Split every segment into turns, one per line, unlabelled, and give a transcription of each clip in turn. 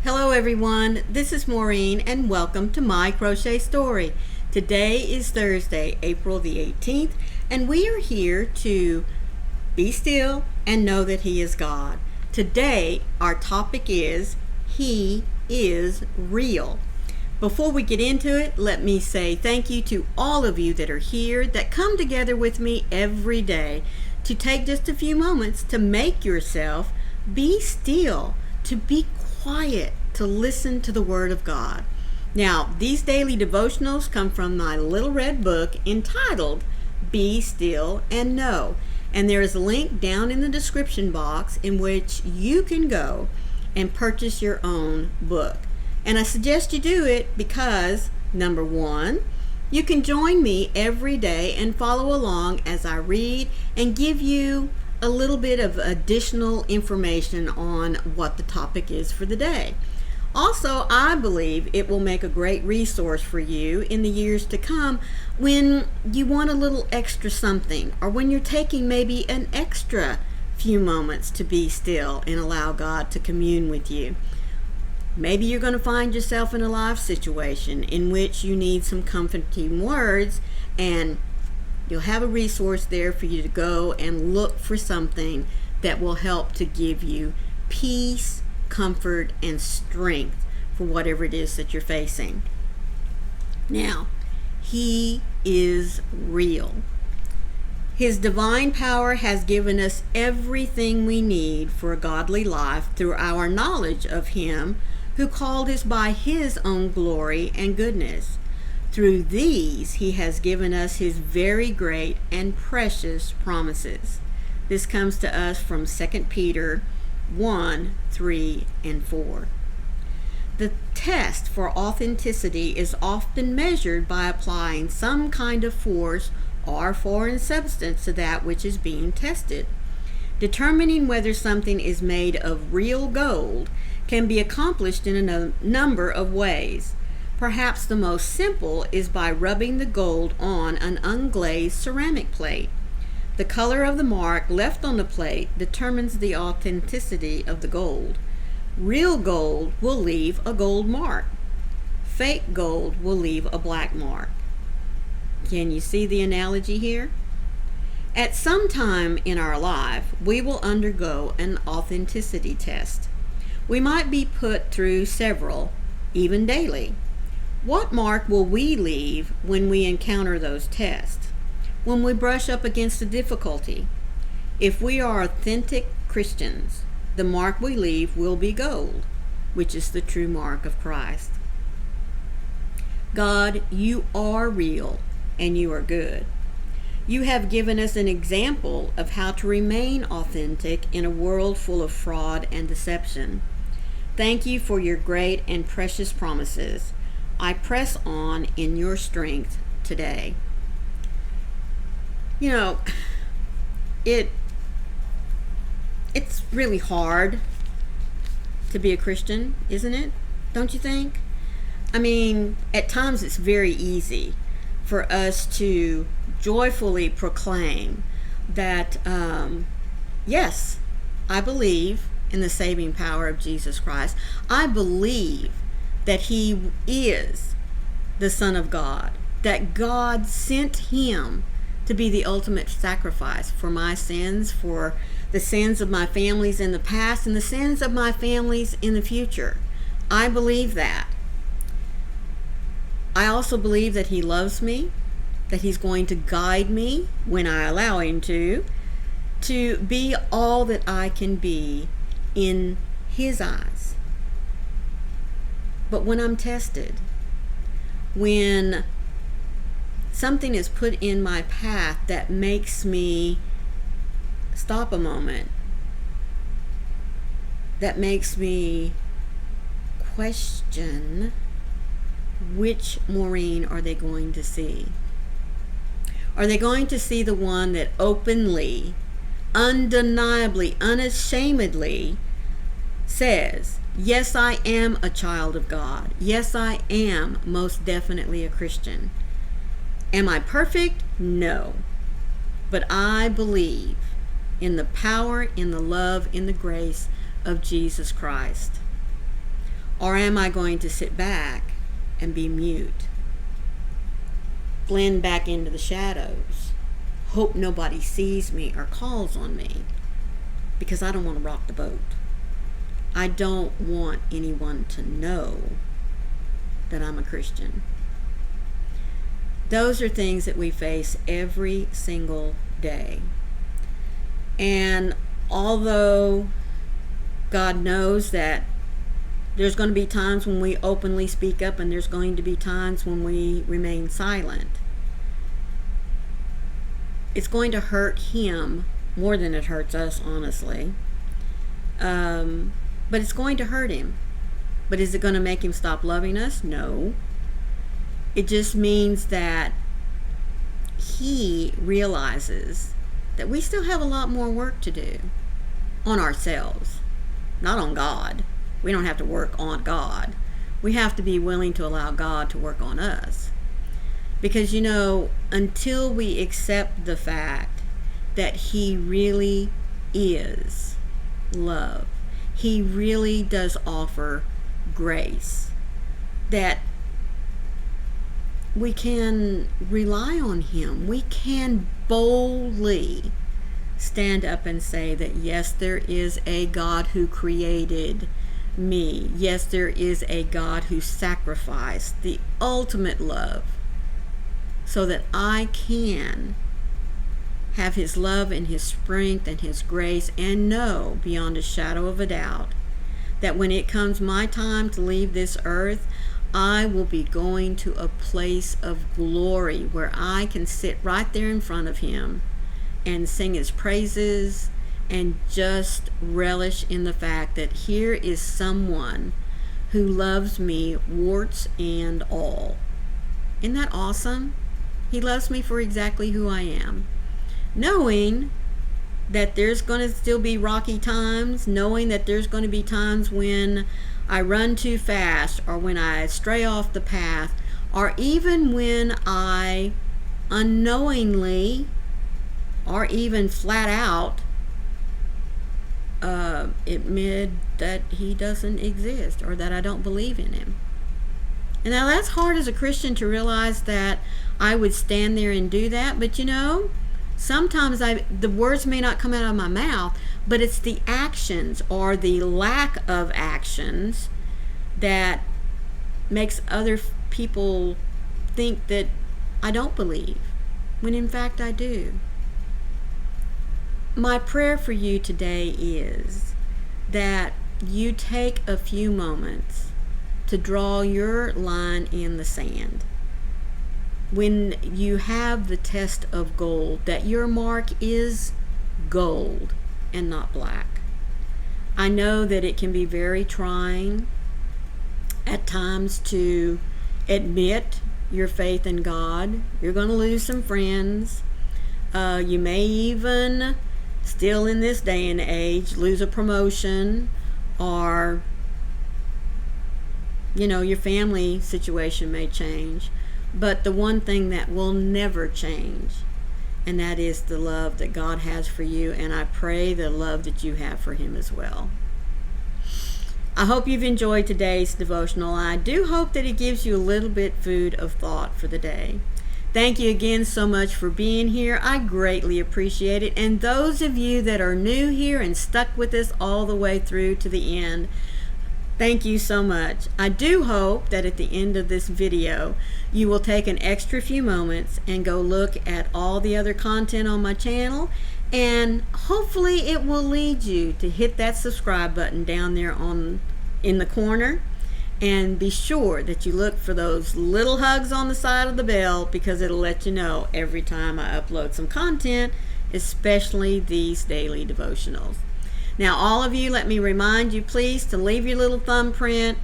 Hello everyone, this is Maureen and welcome to My Crochet Story. Today is Thursday, April the 18th, and we are here to be still and know that He is God. Today our topic is He is real. Before we get into it, let me say thank you to all of you that are here, that come together with me every day to take just a few moments to make yourself be still, to be quiet, to listen to the Word of God. Now, these daily devotionals come from my little red book entitled Be Still and Know. And there is a link down in the description box in which you can go and purchase your own book. And I suggest you do it because, number one, you can join me every day and follow along as I read and give you a little bit of additional information on what the topic is for the day. Also, I believe it will make a great resource for you in the years to come when you want a little extra something, or when you're taking maybe an extra few moments to be still and allow God to commune with you. Maybe you're going to find yourself in a life situation in which you need some comforting words, and you'll have a resource there for you to go and look for something that will help to give you peace, comfort, and strength for whatever it is that you're facing. Now, He is real. His divine power has given us everything we need for a godly life through our knowledge of Him who called us by His own glory and goodness. Through these, He has given us His very great and precious promises. This comes to us from 2 Peter 1, 3, and 4. The test for authenticity is often measured by applying some kind of force or foreign substance to that which is being tested. Determining whether something is made of real gold can be accomplished in a number of ways. Perhaps the most simple is by rubbing the gold on an unglazed ceramic plate. The color of the mark left on the plate determines the authenticity of the gold. Real gold will leave a gold mark. Fake gold will leave a black mark. Can you see the analogy here? At some time in our life, we will undergo an authenticity test. We might be put through several, even daily. What mark will we leave when we encounter those tests? When we brush up against a difficulty? If we are authentic Christians, the mark we leave will be gold, which is the true mark of Christ. God, you are real and you are good. You have given us an example of how to remain authentic in a world full of fraud and deception. Thank you for your great and precious promises. I press on in your strength today. You know, it's really hard to be a Christian, isn't it? Don't you think? I mean, at times it's very easy for us to joyfully proclaim that, yes, I believe in the saving power of Jesus Christ. I believe that He is the Son of God, that God sent Him to be the ultimate sacrifice for my sins, for the sins of my families in the past, and the sins of my families in the future. I believe that. I also believe that He loves me, that He's going to guide me when I allow Him to be all that I can be in His eyes. But when I'm tested, when something is put in my path that makes me stop a moment, that makes me question, which Maureen are they going to see? Are they going to see the one that openly, undeniably, unashamedly says, yes, I am a child of God. Yes, I am most definitely a Christian. Am I perfect? No. But I believe in the power, in the love, in the grace of Jesus Christ. Or am I going to sit back and be mute? Blend back into the shadows. Hope nobody sees me or calls on me, because I don't want to rock the boat. I don't want anyone to know that I'm a Christian. Those are things that we face every single day. And although God knows that there's going to be times when we openly speak up, and there's going to be times when we remain silent, it's going to hurt him more than it hurts us, honestly. But it's going to hurt him. But is it going to make him stop loving us? No. It just means that he realizes that we still have a lot more work to do on ourselves, not on God. We don't have to work on God. We have to be willing to allow God to work on us. Because, until we accept the fact that he really is love, he really does offer grace, that we can rely on him. We can boldly stand up and say that, yes, there is a God who created me. Yes, there is a God who sacrificed the ultimate love so that I can have his love and his strength and his grace, and know beyond a shadow of a doubt that when it comes my time to leave this earth, I will be going to a place of glory where I can sit right there in front of him and sing his praises and just relish in the fact that here is someone who loves me, warts and all. Isn't that awesome? He loves me for exactly who I am. Knowing that there's going to still be rocky times, knowing that there's going to be times when I run too fast, or when I stray off the path, or even when I unknowingly or even flat out admit that he doesn't exist, or that I don't believe in him. And now that's hard as a Christian to realize that I would stand there and do that, but sometimes the words may not come out of my mouth, but it's the actions or the lack of actions that makes other people think that I don't believe, when in fact I do. My prayer for you today is that you take a few moments to draw your line in the sand. When you have the test of gold, that your mark is gold and not black. I know that it can be very trying at times to admit your faith in God. You're going to lose some friends. You may even, still in this day and age, lose a promotion, or your family situation may change. But the one thing that will never change, and that is the love that God has for you, and I pray the love that you have for him as well. I hope you've enjoyed today's devotional. I do hope that it gives you a little bit food of thought for the day. Thank you again so much for being here. I greatly appreciate it. And those of you that are new here and stuck with us all the way through to the end, thank you so much. I do hope that at the end of this video, you will take an extra few moments and go look at all the other content on my channel, and hopefully it will lead you to hit that subscribe button down there in the corner, and be sure that you look for those little hugs on the side of the bell, because it'll let you know every time I upload some content, especially these daily devotionals. Now, all of you, let me remind you, please, to leave your little thumbprint.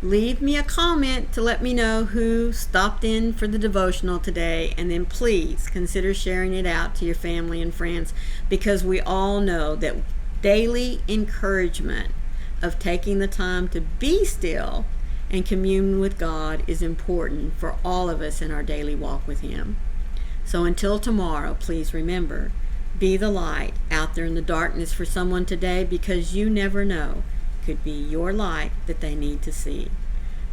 Leave me a comment to let me know who stopped in for the devotional today, and then please consider sharing it out to your family and friends, because we all know that daily encouragement of taking the time to be still and commune with God is important for all of us in our daily walk with him. So until tomorrow, please remember, be the light out there in the darkness for someone today, because you never know could be your light that they need to see.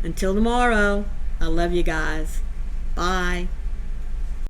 Until tomorrow, I love you guys. Bye.